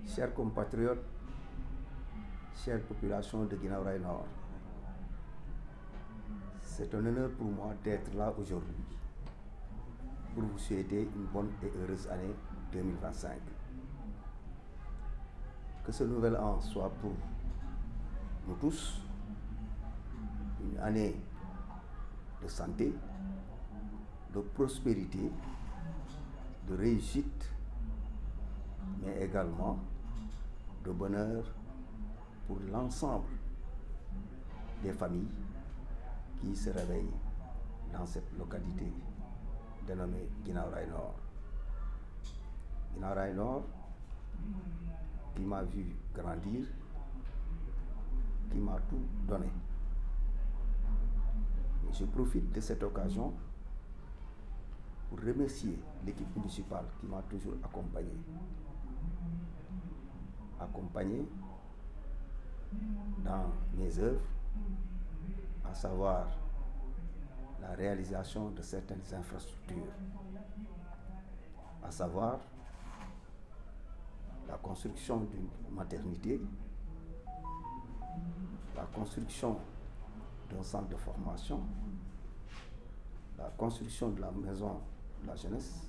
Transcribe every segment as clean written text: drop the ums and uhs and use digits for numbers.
Chers compatriotes, chère population de Guinaw Rails Nord, c'est un honneur pour moi d'être là aujourd'hui pour vous souhaiter une bonne et heureuse année 2025. Que ce nouvel an soit pour nous tous une année de santé, de prospérité, de réussite, mais également de bonheur pour l'ensemble des familles qui se réveillent dans cette localité dénommée Guinaw Rails Nord. Guinaw Rails Nord qui m'a vu grandir, qui m'a tout donné. Et je profite de cette occasion pour remercier l'équipe municipale qui m'a toujours accompagné dans mes œuvres, à savoir la réalisation de certaines infrastructures, à savoir la construction d'une maternité, la construction d'un centre de formation, la construction de la maison de la jeunesse,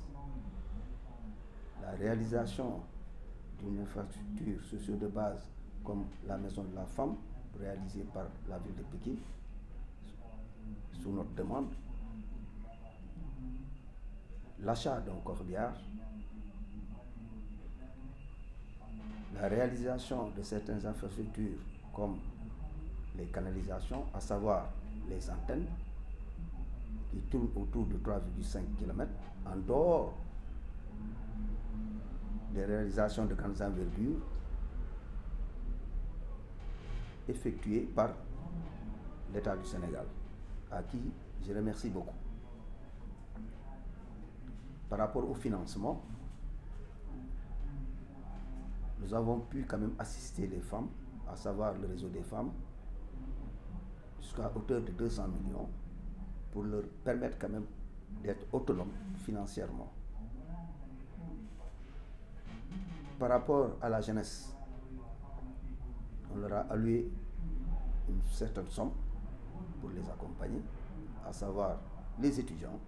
la réalisation d'une infrastructure sociale de base comme la maison de la femme réalisée par la ville de Pékin sous notre demande, l'achat d'un corbillard, la réalisation de certaines infrastructures comme les canalisations, à savoir les antennes qui tournent autour de 3,5 km, en dehors des réalisations de grandes envergures effectuées par l'État du Sénégal, à qui je remercie beaucoup. Par rapport au financement, nous avons pu quand même assister les femmes, à savoir le réseau des femmes, jusqu'à hauteur de 200 millions, pour leur permettre quand même d'être autonomes financièrement. Par rapport à la jeunesse, on leur a alloué une certaine somme pour les accompagner, à savoir les étudiants,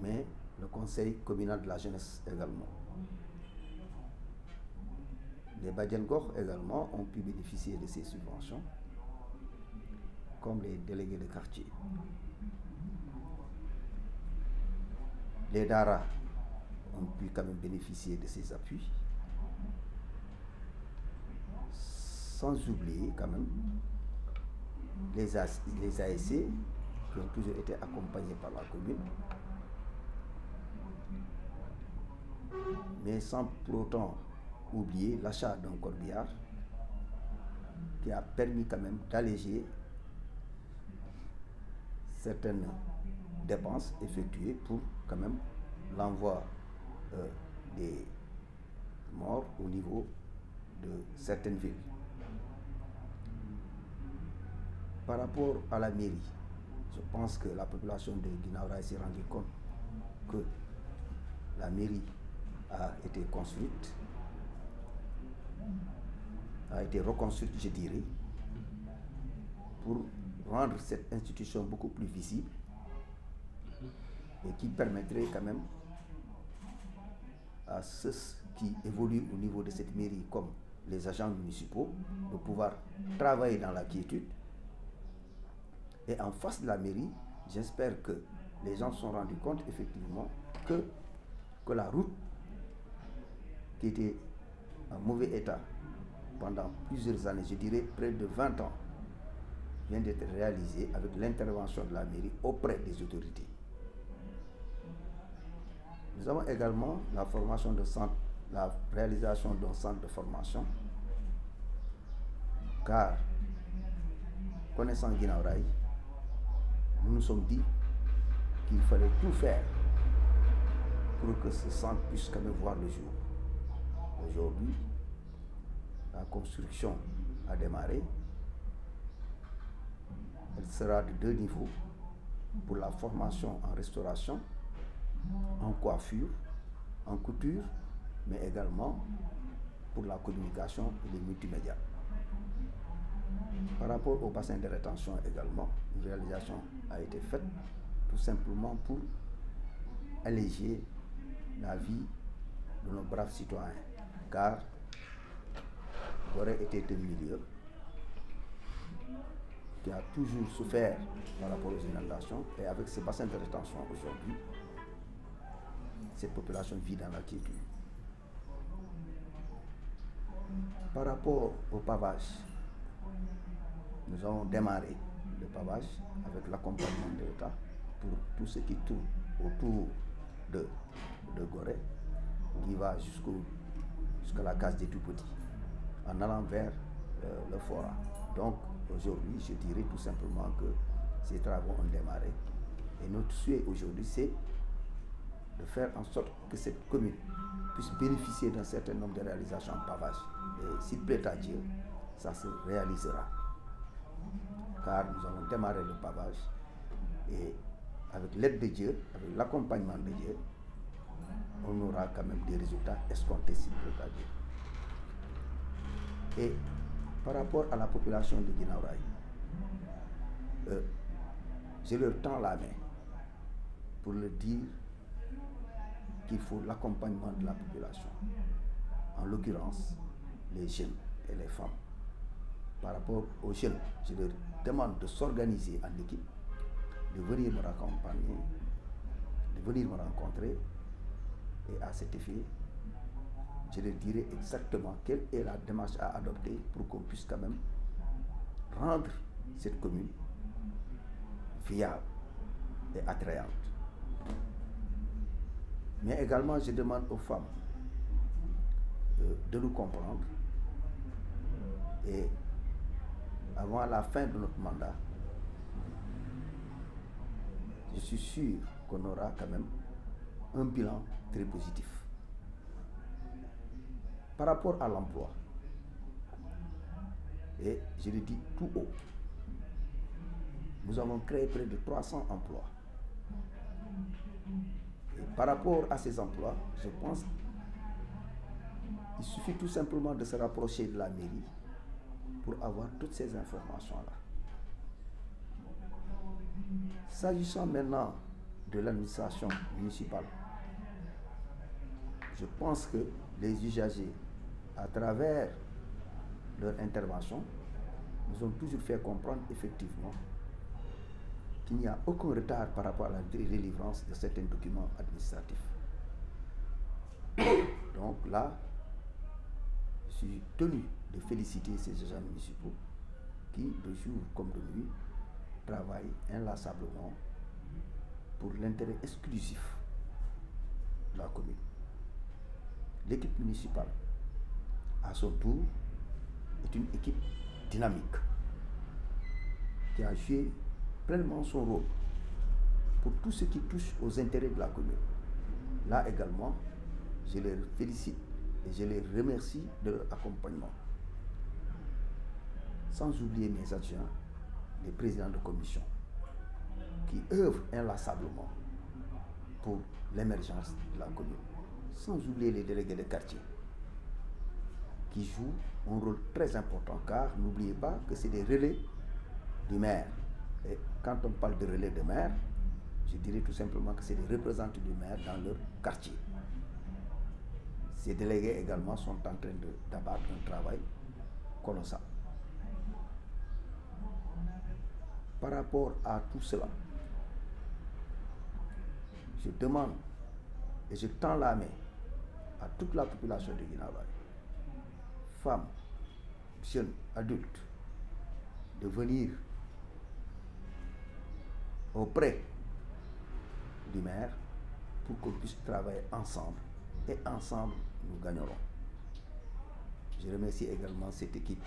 mais le conseil communal de la jeunesse également. Les Badiane Gox également ont pu bénéficier de ces subventions, comme les délégués de quartier. Les Dara ont pu quand même bénéficier de ces appuis, sans oublier quand même les ASC qui ont toujours été accompagnés par la commune, mais sans pour autant oublier l'achat d'un corbillard qui a permis quand même d'alléger certaines dépenses effectuées pour quand même l'envoi des morts au niveau de certaines villes. Par rapport à la mairie, je pense que la population de Guinaw Rails s'est rendu compte que la mairie a été construite, a été reconstruite, je dirais, pour rendre cette institution beaucoup plus visible et qui permettrait quand même à ceux qui évoluent au niveau de cette mairie comme les agents municipaux de pouvoir travailler dans la quiétude. Et en face de la mairie, j'espère que les gens se sont rendus compte effectivement que la route qui était en mauvais état pendant plusieurs années, je dirais près de 20 ans, vient d'être réalisée avec l'intervention de la mairie auprès des autorités. Nous avons également la réalisation d'un centre de formation, car connaissant Guinaw Rails, nous nous sommes dit qu'il fallait tout faire pour que ce centre puisse quand même voir le jour. Aujourd'hui, la construction a démarré. Elle sera de 2 niveaux pour la formation en restauration, en coiffure, en couture mais également pour la communication et les multimédia. Par rapport au bassin de rétention également, une réalisation a été faite tout simplement pour alléger la vie de nos braves citoyens, car Gorée était un milieu qui a toujours souffert par rapport aux inondations, et avec ce bassin de rétention aujourd'hui, cette population vit dans la quiétude. Par rapport au pavage, nous avons démarré le pavage avec l'accompagnement de l'État pour tout ce qui tourne autour de Gorée, qui va jusqu'à la case des tout-petits, en allant vers le fora. Donc aujourd'hui, je dirais tout simplement que ces travaux ont démarré. Et notre souhait aujourd'hui, c'est de faire en sorte que cette commune puisse bénéficier d'un certain nombre de réalisations en pavage. Et s'il plaît à Dieu, ça se réalisera. Car nous avons démarré le pavage et avec l'aide de Dieu, avec l'accompagnement de Dieu, on aura quand même des résultats escomptés s'il plaît à Dieu. Et par rapport à la population de Guinaw Rail, je leur tends la main pour leur dire qu'il faut l'accompagnement de la population, en l'occurrence les jeunes et les femmes. Par rapport aux jeunes, je leur demande de s'organiser en équipe, de venir me raccompagner, de venir me rencontrer, et à cet effet, je leur dirai exactement quelle est la démarche à adopter pour qu'on puisse quand même rendre cette commune viable et attrayante. Mais également, je demande aux femmes de nous comprendre, et avant la fin de notre mandat, je suis sûr qu'on aura quand même un bilan très positif. Par rapport à l'emploi, et je le dis tout haut, nous avons créé près de 300 emplois. Et par rapport à ces emplois, je pense qu'il suffit tout simplement de se rapprocher de la mairie pour avoir toutes ces informations-là. S'agissant maintenant de l'administration municipale, je pense que les usagers, à travers leur intervention, nous ont toujours fait comprendre effectivement qu'il n'y a aucun retard par rapport à la délivrance de certains documents administratifs. Donc là, je suis tenu de féliciter ces agents municipaux qui, de jour comme de nuit, travaillent inlassablement pour l'intérêt exclusif de la commune. L'équipe municipale, à son tour, est une équipe dynamique qui a joué pleinement son rôle pour tout ce qui touche aux intérêts de la commune. Là également, je les félicite et je les remercie de leur accompagnement. Sans oublier mes adjoints, les présidents de commission, qui œuvrent inlassablement pour l'émergence de la commune. Sans oublier les délégués de quartier, qui jouent un rôle très important, car n'oubliez pas que c'est des relais du maire. Et quand on parle de relais de maire, je dirais tout simplement que c'est des représentants du maire dans leur quartier. Ces délégués également sont en train d'abattre un travail colossal. Par rapport à tout cela, je demande et je tends la main à toute la population de Guinaw Rail, femmes, jeunes, adultes, de venir auprès du maire pour qu'on puisse travailler ensemble, et ensemble nous gagnerons. Je remercie également cette équipe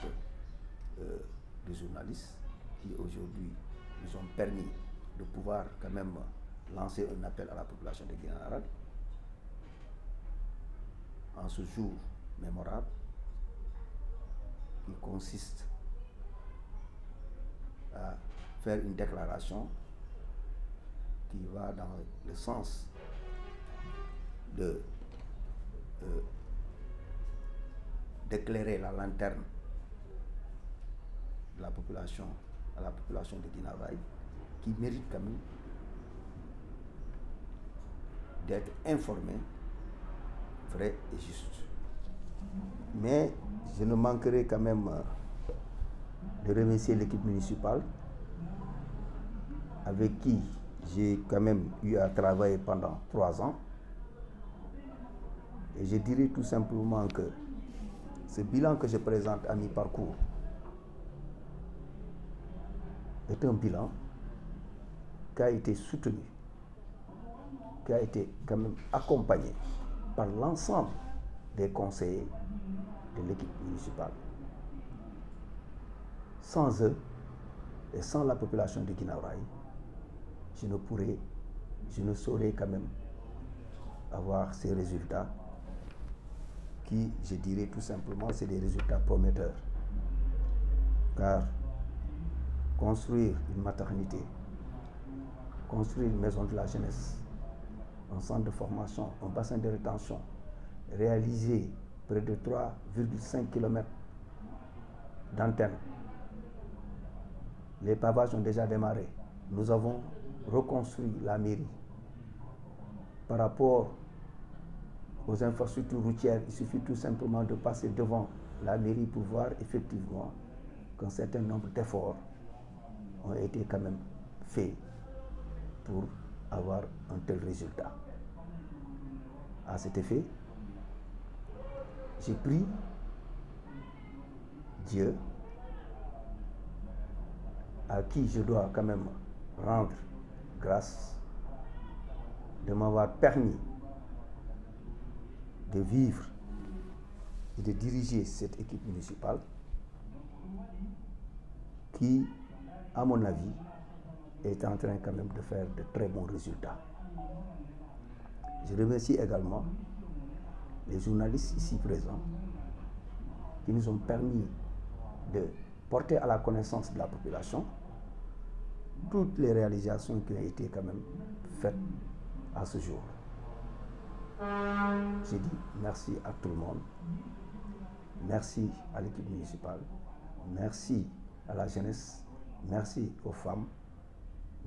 de journalistes qui aujourd'hui nous ont permis de pouvoir quand même lancer un appel à la population de Guinaw Rail en ce jour mémorable qui consiste à faire une déclaration qui va dans le sens de d'éclairer la lanterne de la population, à la population de Guinaw Rail, qui mérite quand même d'être informée, vrai et juste. Mais je ne manquerai quand même de remercier l'équipe municipale avec qui j'ai quand même eu à travailler pendant 3 ans. Et je dirais tout simplement que ce bilan que je présente à mi-parcours est un bilan qui a été soutenu, qui a été quand même accompagné par l'ensemble des conseillers de l'équipe municipale. Sans eux et sans la population de Guinaw Rail, je ne saurais quand même avoir ces résultats qui, je dirais tout simplement, c'est des résultats prometteurs. Car construire une maternité, construire une maison de la jeunesse, un centre de formation, un bassin de rétention, réaliser près de 3,5 km d'antenne. Les pavages ont déjà démarré. Nous avons reconstruit la mairie. Par rapport aux infrastructures routières, il suffit tout simplement de passer devant la mairie pour voir effectivement qu'un certain nombre d'efforts ont été quand même faits pour avoir un tel résultat. À cet effet, j'ai prié Dieu, à qui je dois quand même rendre grâce, de m'avoir permis de vivre et de diriger cette équipe municipale qui, à mon avis, est en train quand même de faire de très bons résultats. Je remercie également les journalistes ici présents qui nous ont permis de porter à la connaissance de la population toutes les réalisations qui ont été quand même faites à ce jour. J'ai dit merci à tout le monde, merci à l'équipe municipale, merci à la jeunesse, merci aux femmes,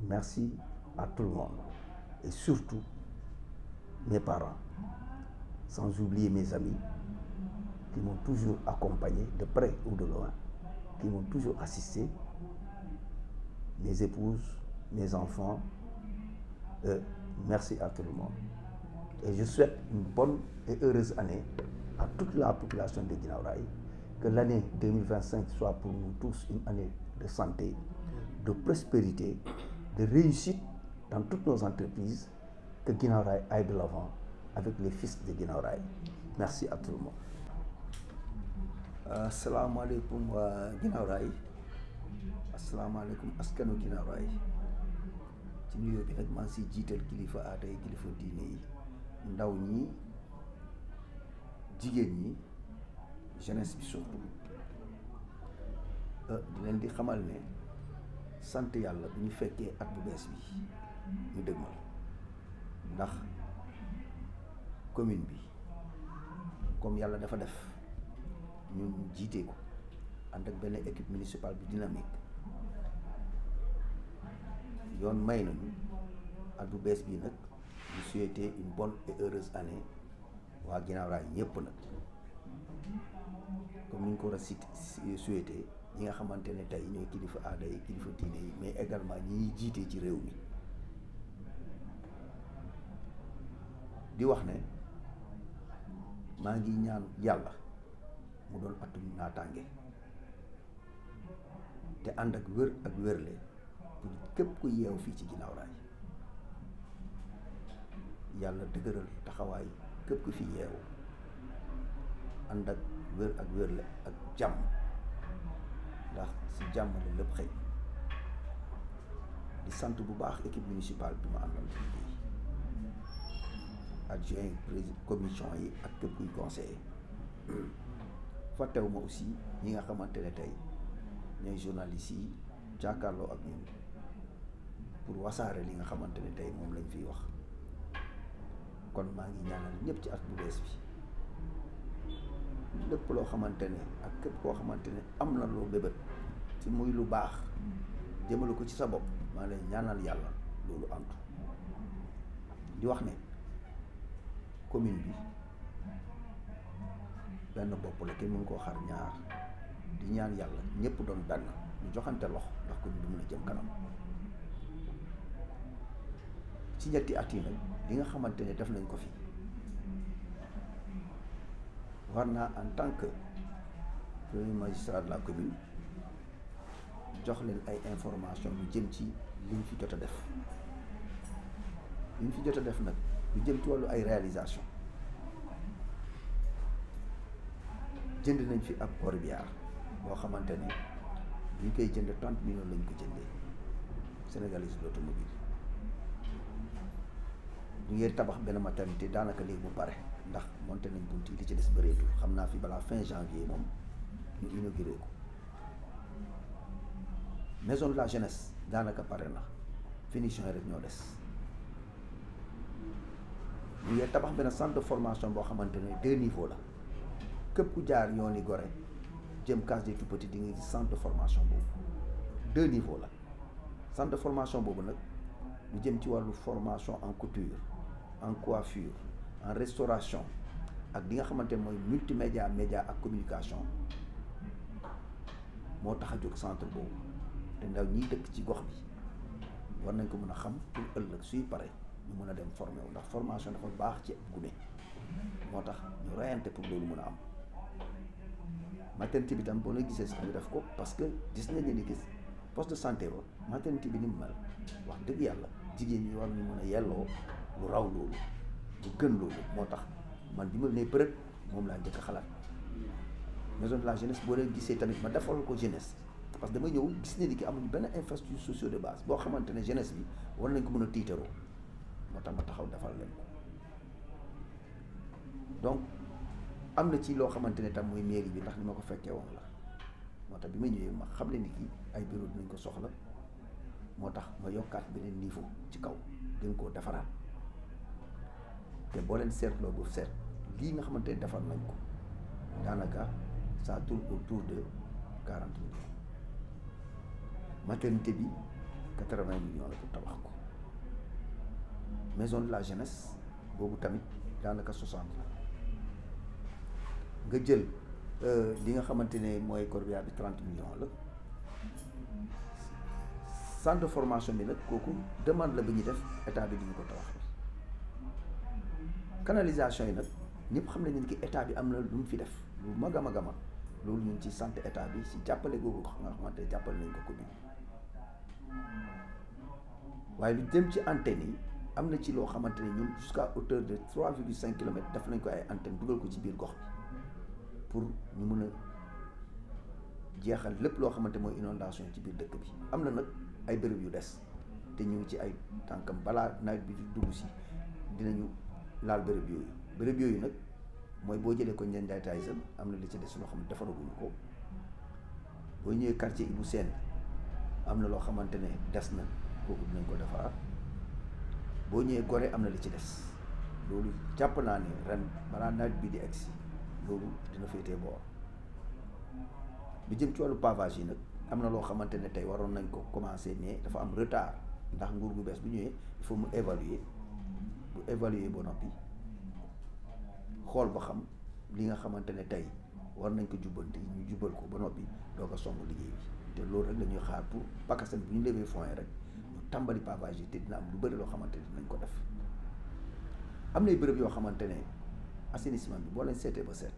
merci à tout le monde et surtout mes parents, sans oublier mes amis qui m'ont toujours accompagné de près ou de loin, qui m'ont toujours assisté, mes épouses, mes enfants, merci à tout le monde. Et je souhaite une bonne et heureuse année à toute la population de Guinaw Rail, que l'année 2025 soit pour nous tous une année de santé, de prospérité, de réussite dans toutes nos entreprises, que Guinaw Rail aille de l'avant avec les fils de Guinaw Rail. Merci à tout le monde. Assalamu alaikum wa Guinaw Rail. Assalamu alaikum askanu Guinaw Rail. ci nuyoo bi nag maa ngi siy jiital kilifa aada yi, kilifa diine yi, ndaw ñi, jigéen ñi, jeunesse bi surtout. di leen di xamal ne sant yàlla bu ñu fekkee at bu bees bi ñu dëgmal, ndax commune bi comme yàlla dafa def ñun jiite ko ànd ak benn équipe municipale bi dynamique, yoon may nañu at bu bees bii nag ñu souhaiter une bonne et heureuse année waa Guinaw Rail ñëpp nag, comme ni ñu ko war a souhaiter ñi nga xamante ne tey ñooy kilifa aada yi, kilifa diine yi, mais également ñi jiite ci réew mi. di wax ne maa ngi ñaan yàlla mu doon atum naataange te ànd ak wér ak wérle pour képp ku yeew fii ci Guinaw Rail. yàlla dëgëral taxawaay képp ku fi yeewu, ànd ak wér ak wérle ak jàmm, ndax si jàmm la lépp xëy. di sant bu baax équipe municipale bi ma àndal ci liggéey, adjoint président commission yi ak képp kuy conseiller. fàttewuma aussi ñi nga xamante ne tey ñooy journalistes yi jàkkaarloo ak ñun pour wasaare li nga xamante ne tey moom lañ fiy wax. kon maa ngi ñaanal ñëpp ci at bu bees bi lépp loo xamante ne ak képp koo xamante ne am na loo bébét ci muy lu baax jëmale ko ci sa bopp maa lay ñaanal yàlla loolu antu di wax ne commune bi benn bopp la kenn mënu koo xar ñaar di ñaan yàlla ñëpp doon benn ñu joxante loxo ndax commune bi mën a jëm kanam ci ñetti at yi nag li nga xamante ne def nañ ko fi war naa en tant que premier magistrat de la commune jox leen ay information lu jëm ci liñ fi jot a def liñ fi jot a def nag lu jëm ci wàllu ay réalisation jënd nañ fi ab corbillard boo xamante ne ñu koy jënd 30 millions lañ ko jëndee Sénégalais l'automobile ñu ngi tabax benn maternité daanaka léegi bu pare ndax monté nañ bunt yi li ci des bëreetul xam naa fi balaa fin janvier moom ñu inauguré ko maison de la jeunesse daanaka pare na finition yi rek ñoo des ñu ngi tabax benn centre de formation boo xamante ne 2 niveaux la képp ku jaar yooni Gorée jëm Case des Tout-Petits di nga gis centre de formation boobu 2 niveaux la centre de formation boobu nag lu jëm ci wàllu formation en couture en coiffure en restauration ak li nga xamante ne mooy multimédia média ak communication moo tax a jóg centre boobu te ndaw ñiy dëkk ci gox bi war nañ ko mën a xam pour ëllëg suy pare ñu mën a dem formé wu ndax formation dafa baax ci gune moo tax ñu reyante pour loolu mën a am maternité bi tam boo la gisee sax ñu def ko parce que gis nañ ni gis poste de santé ba maternité bi ni mu mel wax dëgg yàlla jigéen ñi war ñu mën a yelloo lu raw loolu lu gën loolu moo tax man bi ma nee bërët moom laa njëkk a xalaat maison de la jeunesse boo leen gisee tamit ma defal ko jeunesse parce que dama ñëw gis ne ni ki amuñu benn infrastructure sociale de base boo xamante ne jeunesse bi war nañ ko mën a tiitaroo moo tax ma taxaw defal leen ko donc am na ci loo xamante ne tam mooy mairie bi ndax ni ma ko fekkee woon la moo tax bi ma ñëwee ma xam leen ni ki ay bureau dinañ ko soxla moo tax ma yokkaat beneen niveau ci kaw gën koo defaraat te boo leen seetloo bu seet lii nga xamante ne defar nañ ko daanaka ça tourne autour de 40 millions maternité bi 80 millions la pour tabax ko maison de la jeunesse boobu tamit daanaka 60 la nga jël li nga xamante ne mooy corbillard bi 30 millions la centre de formation bi nag kooku demande la bi ñuy def état bi duñu ko tabax canalisation yi nag ñëpp xam nañ ne ki état bi am na lu mu fi def lu mag a mag a mag loolu ñu ngi ci sant état bi si jàppale googu nga xamante ne jàppale nañ ko commune waaye lu jëm ci antenne yi am na ci loo xamante ne ñun jusqu'à hauteur de 3,5 kilomètres def nañ ko ay antenne dugal ko ci biir gox bi pour ñu mën a jeexal lépp loo xamante mooy inondation ci biir dëkk bi am na nag ay béréb yu des te ñu ngi ci ay tànkam balaa nawet bi dugg si dinañu laal béréb yooyu nag mooy boo jëlee ko Ndiaye Ndiaye Tyson am na li ci des loo xam ne defaraguñu ko boo ñëwee quartier Ibou Sène am na loo xamante ne des na kooku dinañ ko defaraat boo ñëwee Gorée am na li ci des loolu jàpp naa ne ren balaa nawet bi di egsi loolu dina féetee boor bi jëm ci wàllu pavage yi nag am na loo xamante ne tey waroon nañ ko commencer mais dafa am retard ndax nguur gu bees bu ñëwee il faut mu évaluer bu évaluer ba noppi xool ba xam li nga xamante ne tey war nañ ko jubbanti ñu jubbal ko ba noppi doog a song liggéey bi te loolu rek la ñuy xaar pour PACASEN bu ñu levee fonds yi rek ñu tàmbali pavage yi te dina am lu bëri loo xamante ne dinañ ko def am nay bërëb yoo xamante ne assainissement bi boo leen seetee ba seet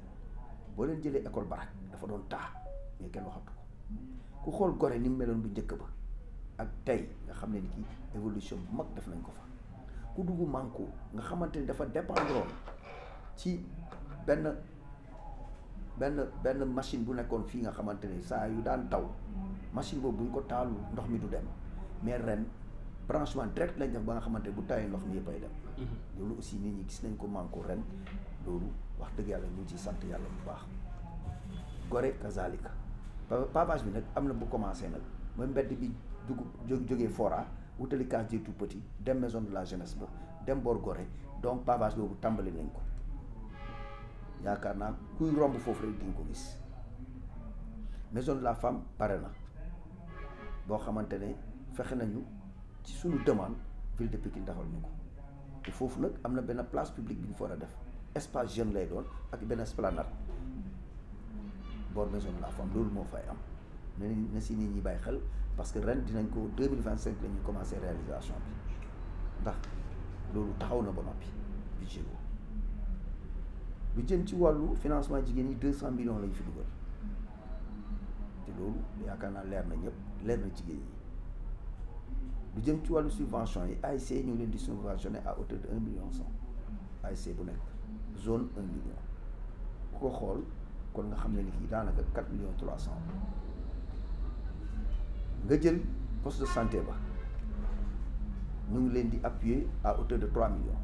boo leen jëlee école Barak dafa doon taa mais kenn waxatu ko ku xool Gorée ni mu meloon bu njëkk ba ak tey nga xam ne ni ki évolution bu mag def nañ ko fa ku dugg Manko nga xamante ni dafa dépendre ci benn machine bu nekkoon fii nga xamante ne saa yu daan taw machine boobu buñ ko taalu ndox mi du dem mais ren branchement direct lañ def ba nga xamante ne bu tawee ndox mi yëppay dem loolu aussi nit ñi gis nañ ko Manko ren loolu wax dëgg yàlla ñu ngi ciy sant yàlla bu baax Gorée kazalika pavage bi nag am na bu commencé nag mooy mbedd bi jógee Fora wutali Case des Tout-Petits dem maison de la jeunesse ba dem boor Gorée donc pavage boobu tàmbali nañ ko yaakaar naa kuy romb foofu rek di nga ko gis. maison de la femme pare na boo xamante ne fexe nañu ci suñu demande ville de Pikine defal ñu ko te foofu nag am na benn place publique bi ñu fa war a def espace jeune lay doon ak benn esplanade boor maison de la femme loolu moo fay am na si nit ñi bàyyi xel parce que ren dinañ ko 2025 la ñuy commencé réalisation bi ndax loolu taxaw na ba noppi budget boobu lu jëm ci wàllu financement jigéen ñi 200 millions lañ fi dugal te loolu yaakaar naa leer na ñëpp leer na jigéen ñi lu jëm ci wàllu subvention yi ASC ñu ngi leen di subventionné à hauteur de 1 million 100 ASC bu nekk zone 1 million ku ko xool kon nga xam ne ni kii daanaka 4 millions 300 nga jël poste de santé ba ñu ngi leen di appuyer à hauteur de 3 millions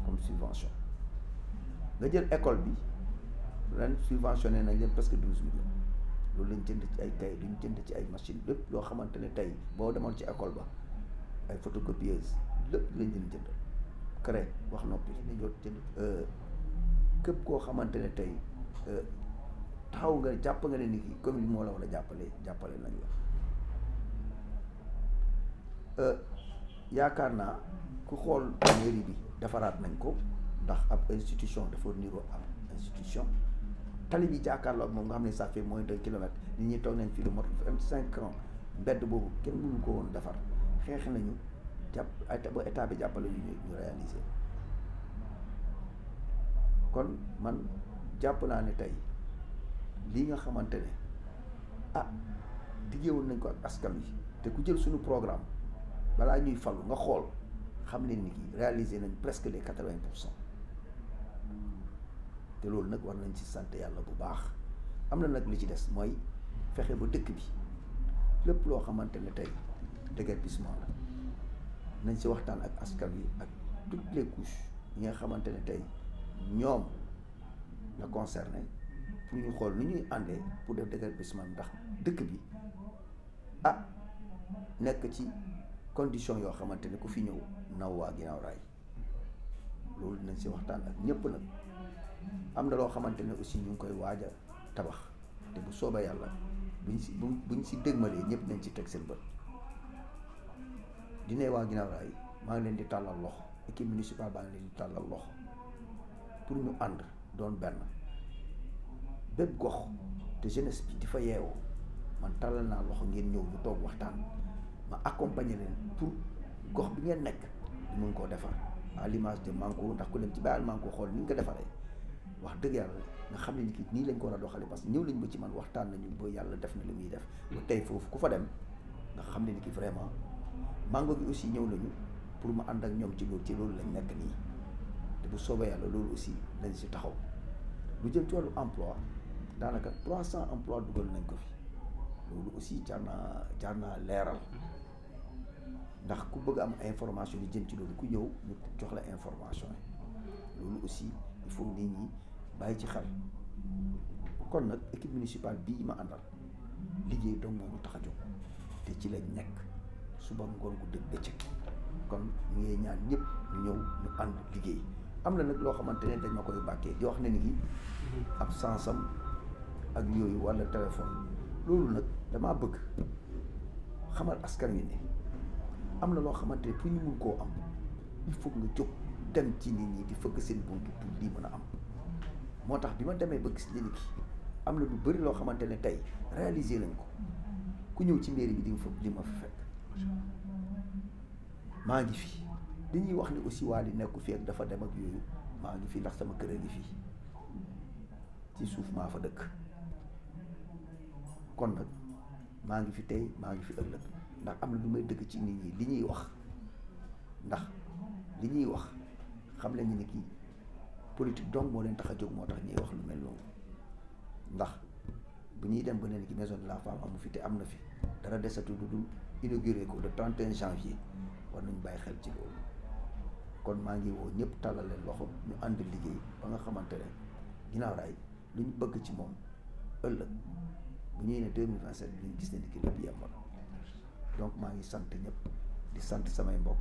comme subvention nga jël école bi ren subventionné nañ leen presque 12 millions loolu lañ jënd ci ay kay luñ jënd ci ay machine lépp loo xamante ne tey boo demoon ci école ba ay photocopieuse lépp lañ leen jënd cré wax noppi nañ jot jënd képp koo xamante ne tey taxaw nga jàpp nga ne ni ki commune bi moo la war a jàppale nañ la yaakaar naa ku xool mairie bi defaraat nañ ko ndax ab institution dafa niroo ab institution tali bi jàkkaarloo ak moom nga xam ne ça fait moins de 2 kilomètres nit ñi toog nañ fii lu mot 25 ans mbedd boobu kenn mënu ko woon defar xeex nañu jàpp ba état bi jàppale ñu réaliser kon man jàpp naa ne tey lii nga xamante ne diggeewoon nañ ko ak askan wi te ku jël suñu programme balaa ñuy falu nga xool xam ne ni ki réaliser nañ presque les 80%. te loolu nag war nañ ci sant yàlla bu baax am na nag li ci des mooy fexe ba dëkk bi lépp loo xamante ne tey déguerpissement la nañ si waxtaan ak askan wi ak toutes les couches yi nga xamante ne tey ñoom la concerné pour ñu xool nu ñuy àndee pour def déguerpissement ndax dëkk bi nekk ci condition yoo xamante ne ku fi ñëw naw waa Guinaw Rail loolu dinañ si waxtaan ak ñëpp nag. am na loo xamante ne aussi ñu ngi koy waaj a tabax te bu soobee yàlla buñ si dégmalee ñëpp nañ ci teg seen bët dine waa Guinaw Rail maa ngi leen di tàllal loxo équipe municipale baa ngi leen di tàllal loxo pour ñu ànd doon benn bépp gox te jeunesse bi di fa yeewoo man tàllal naa loxo ngeen ñëw ñu toog waxtaan ma accompagner leen pour gox bi ngeen nekk di mun koo defar à l'image de Manko ndax ku dem ci bayal Manko xool ni ñu ko defaree wax dëgg yàlla nga xam ne ni ki nii lañ ko war a doxalee parce que ñëw lañ ba ci man waxtaan nañu ba yàlla def na li muy def ba tey foofu ku fa dem nga xam ne ni ki vraiment Manko gi aussi ñëw nañu pour ma ànd ak ñoom ci loolu lañ nekk nii te bu soobee yàlla loolu aussi lañ si taxaw lu jëm ci wàllu emploi daanaka 300 emploi dugal nañ ko fi loolu aussi jaar naa leeral ndax ku bëgg am information yi jëm ci loolu ku ñëw ñu jox la information yi loolu aussi il faut nit ñi bàyyi ci xel kon nag équipe municipale bii ma àndal liggéey donc moo ñu tax a jóg te ci lañ nekk suba ngoon gu dëgg bëccëg kon ñu ngi ñaan ñëpp ñu ñëw ñu ànd liggéey am na nag loo xamante ne dañ ma koy bàkkee di wax ne ni ki absence am ak yooyu walla téléphone loolu nag damaa bëgg xamal askan wi ne am na loo xamante ne pour ñu mun koo am il faut nga jóg dem ci nit ñi di fëgg seen buntu pour lii mën a am moo tax bi ma demee ba gis léegi am na lu bëri loo xamante ne tey réaliser nañ ko ku ñëw ci mairie bi di nga fa li ma fi fekk maa ngi fi li ñuy wax ni aussi waa li nekku fi ak dafa dem ak yooyu maa ngi fi ndax sama kër a ngi fii ci suuf maa fa dëkk kon nag maa ngi fi tey maa ngi fi ëllëg ndax am na lu may dëgg ci nit ñi li ñuy wax ndax li ñuy wax xam nañu ni kii politique donc moo leen tax a jóg moo tax ñuy wax lu mel noonu ndax bu ñuy dem ba ne ni ki maison de la femme amu fi te am na fi dara desatu du dul inauguré ko le 31 janvier war nañu bàyyi xel ci loolu kon maa ngi woo ñëpp tàllal leen loxo ñu ànd liggéey ba nga xamante ne Guinaw Rail lu ñu bëgg ci moom ëllëg bu ñuy ne 2027 bi ñu gis ne ni ki lépp yembal donc maa ngi sant ñëpp di sant samay mbokk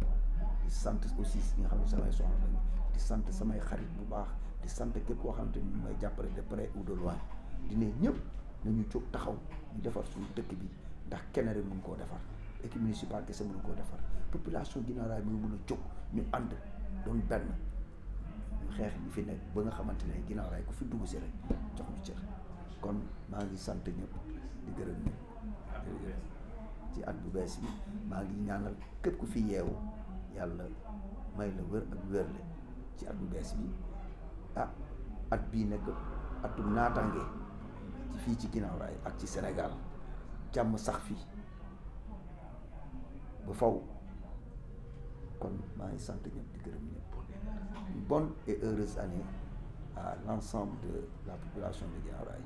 di sant aussi ñi nga xam ne samay soxna lañu di sant samay xarit bu baax di sant képp koo xamante ni mooy jàppale de près ou de loin di ne ñëpp nañu jóg taxaw ñu defar suñu dëkk bi ndax kenn rek mën koo defar équipe municipale kese mënu koo defar population Guinaw Rail moo mën a jóg ñu ànd doon benn ñu xeex ñi fi nekk ba nga xamante ne Guinaw Rail ku fi dugg si rek jox ñu cër kon maa ngi sant ñëpp di gërëm ñëpp ci at bu bees bi maa ngi ñaanal képp ku fi yeewu yàlla may la wër ak wérle ci at bu bees bi at bii nekk atum naataange ci fii ci Guinaw Rail ak ci Sénégal jàmm sax fii ba faw kon maa ngi sant ñëpp di gërëm ñëpp une bonne et heureuse année à l'ensemble de la population de Guinaw Rail